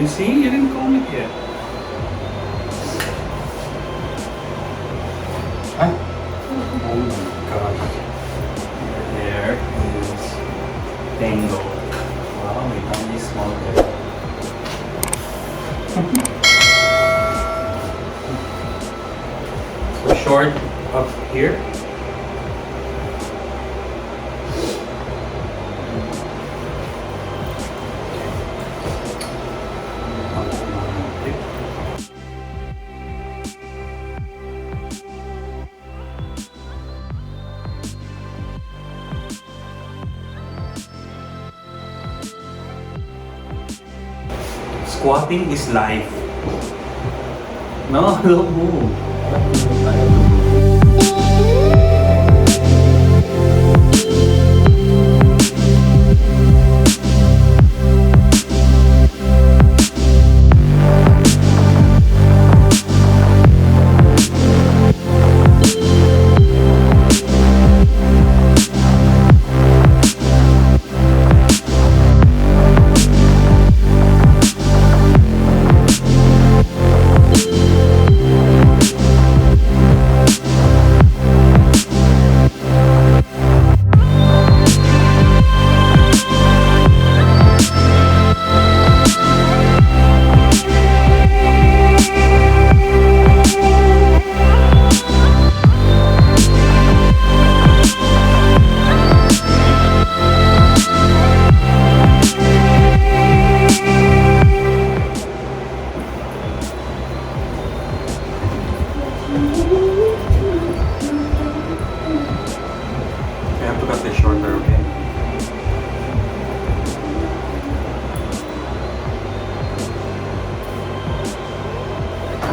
you see? You didn't comb it yet. Ah. Oh my gosh. There is tango. Wow, may tiny small there. So short up here. Squatting is life. No, don't move.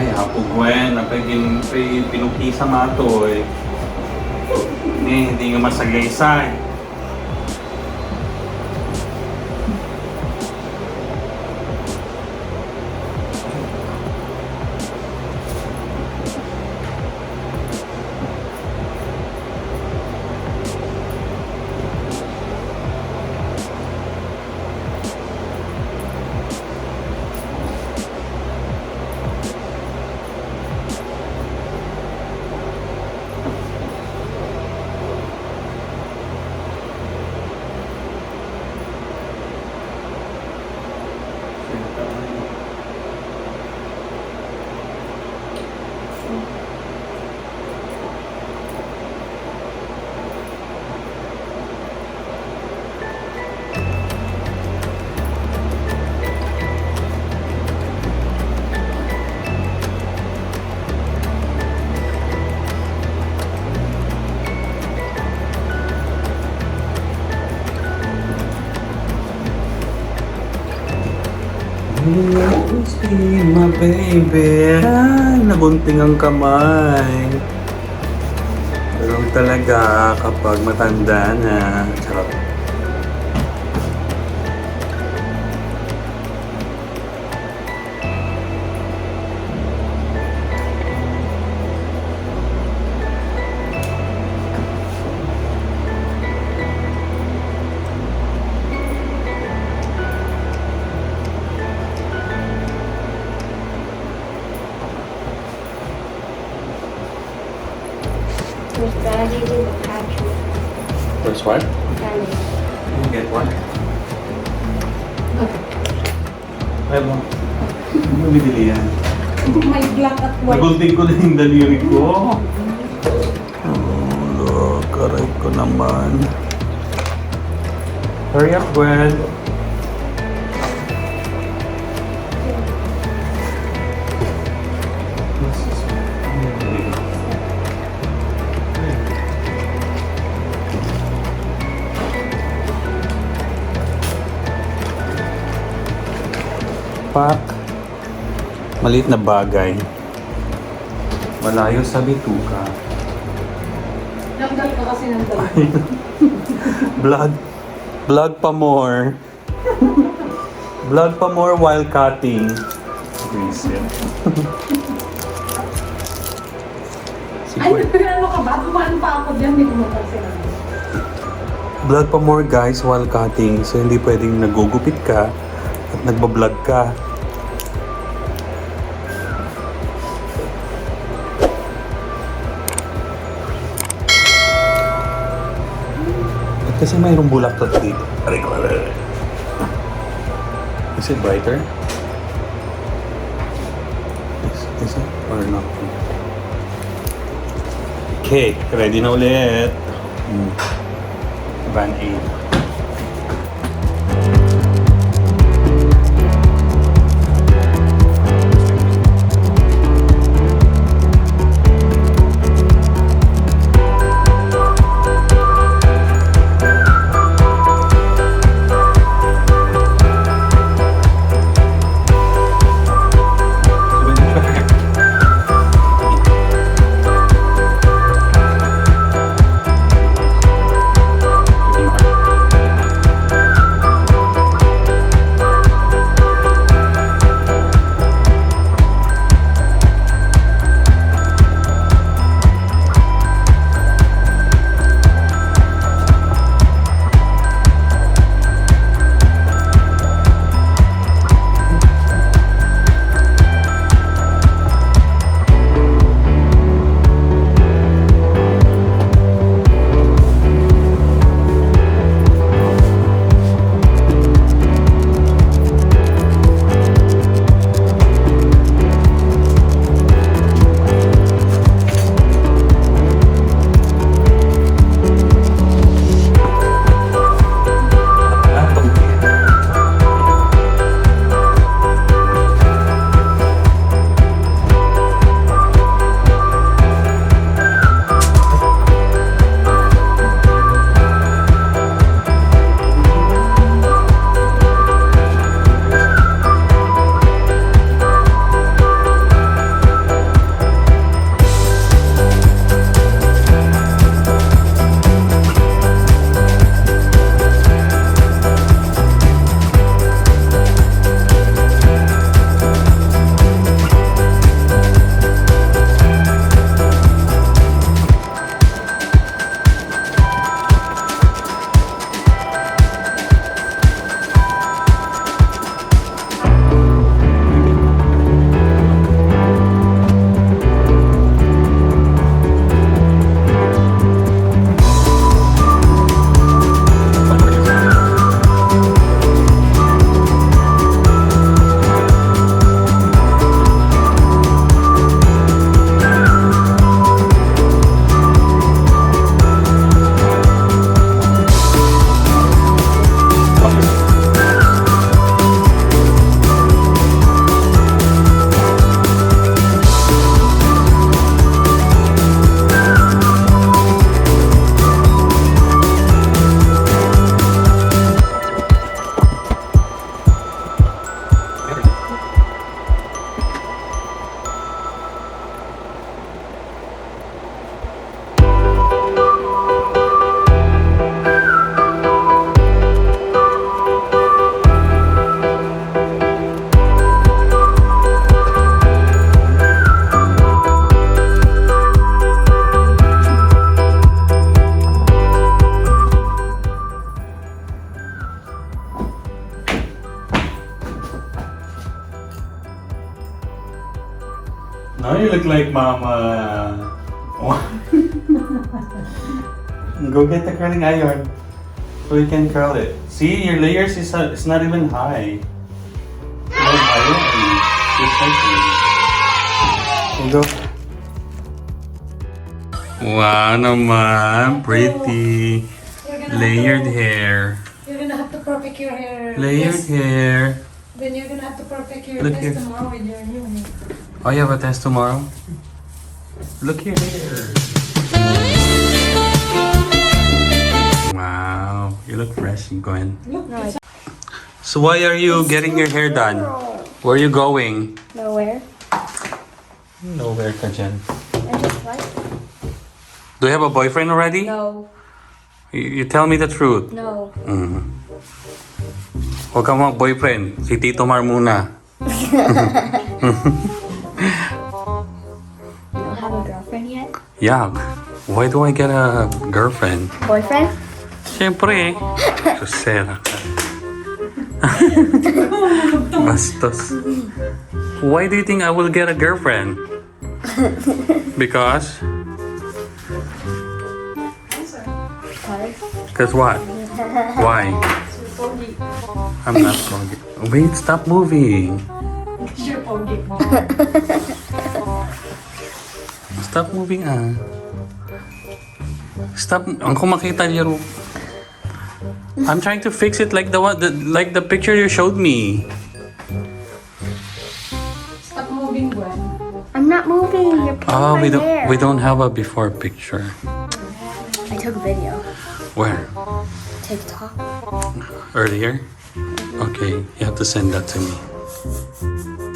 Ay, hapo Gwen, napagin pinupisa mato eh. Hindi nga masagaysay. See my baby. Ay, nabunting ang kamay. Pero talaga kapag matanda na. Charot. First one? You get one. I have one. Ano bibili yan? May black at white. Nagulting ko na yung daliri ko. Oh, karay ko naman. Hurry up, Gwen. Pak. Maliit na bagay. Malayo sa bituka. Nagdal ka kasi ng dal. Vlog pa more. Vlog pa more while cutting. Reset. Ay, ano ka ba? Kumaan pa ako dyan. Hindi ko mapansin. Vlog pa more guys while cutting. So hindi pwedeng nagugupit ka At nagbablog ka. Ba't kasi mayroong bulaktot dito? Aray ko, aray, aray. Is it brighter? Is it? Or not? Okay, ready na ulit. Van 8. Now you look like Mama. Go get the curling iron so you can curl it. See, your layers is not even high. No higher. There you go. Wow, naman. Pretty. Layered hair. You're gonna have to perfect your hair. Layered hair. Then you're gonna have to perfect your Look test here. tomorrow with your new hair. Oh, you have a test tomorrow? Look here. Wow, you look fresh, Gwen. Look, So why are you getting your hair done? Where are you going? Nowhere. Nowhere ka dyan. I just like it. Do you have a boyfriend already? No. You tell me the truth. No. Huwag ka mag-boyfriend. Si Tito Mar muna. You don't have a girlfriend yet? Yuck. Why do I get a girlfriend? Boyfriend? Siyempre. Susera ka. Bastos. Why do you think I will get a girlfriend? Because? Because what? Why? Pogi. I'm not pogi. Wait, stop moving. You're pogi. Stop moving Stop. Ang kumakita niyo. I'm trying to fix it like like the picture you showed me. Stop moving, Gwen. I'm not moving. You're pulling my hair. We don't have a before picture. I took a video. Where? TikTok. Earlier? Okay, you have to send that to me.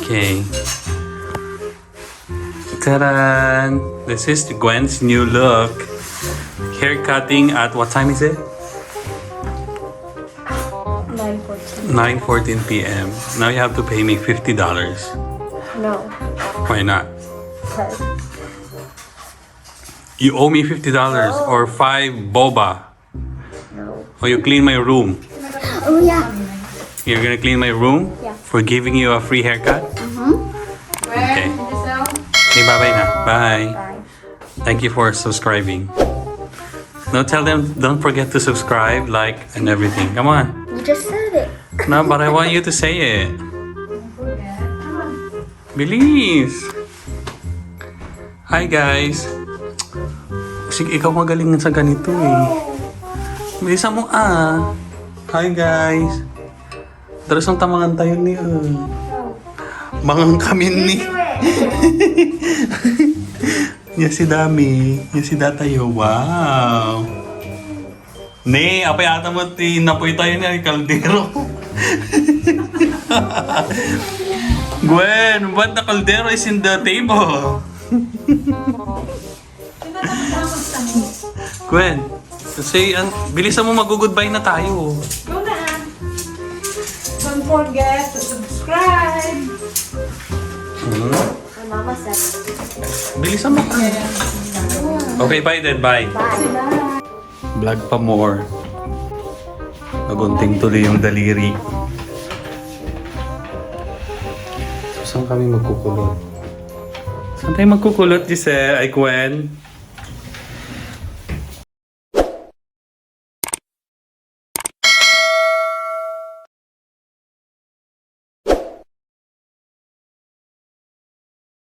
Okay. Ta-da! This is Gwen's new look. Hair cutting at what time is it? 9:14. 9:14 p.m. Now you have to pay me $50. No. Why not? Because. You owe me $50 or 5 boba. No. Or you clean my room. Oh yeah. You're gonna clean my room? Yeah. For giving you a free haircut? Gwen, Okay. Giselle. Okay, bye-bye na. Bye. Bye. Thank you for subscribing. Now tell them, don't forget to subscribe, like, and everything. Come on. You just said it. No, but I want you to say it. Don't forget. Come on. Bilis! Hi, guys. Sige, ikaw magaling sa ganito eh. Bilisan mo Hi, guys. Daras ang tamangan tayo ni Mangang kami ni. Yan si Dami. Yan si Datayo. Wow. Ne, apay ata mo napoy tayo ni kaldero. Gwen, what the caldero is in the table? Gwen, say, bilisan mo mag-goodbye na tayo. Go na. Don't forget to subscribe. My mama said. Bilisan mo. Okay, bye then. Bye. Bye. Vlog pa more. Nagunting tuloy yung daliri. So, saan kami magkukulot? Saan tayo magkukulot, Giselle? Ay, Gwen?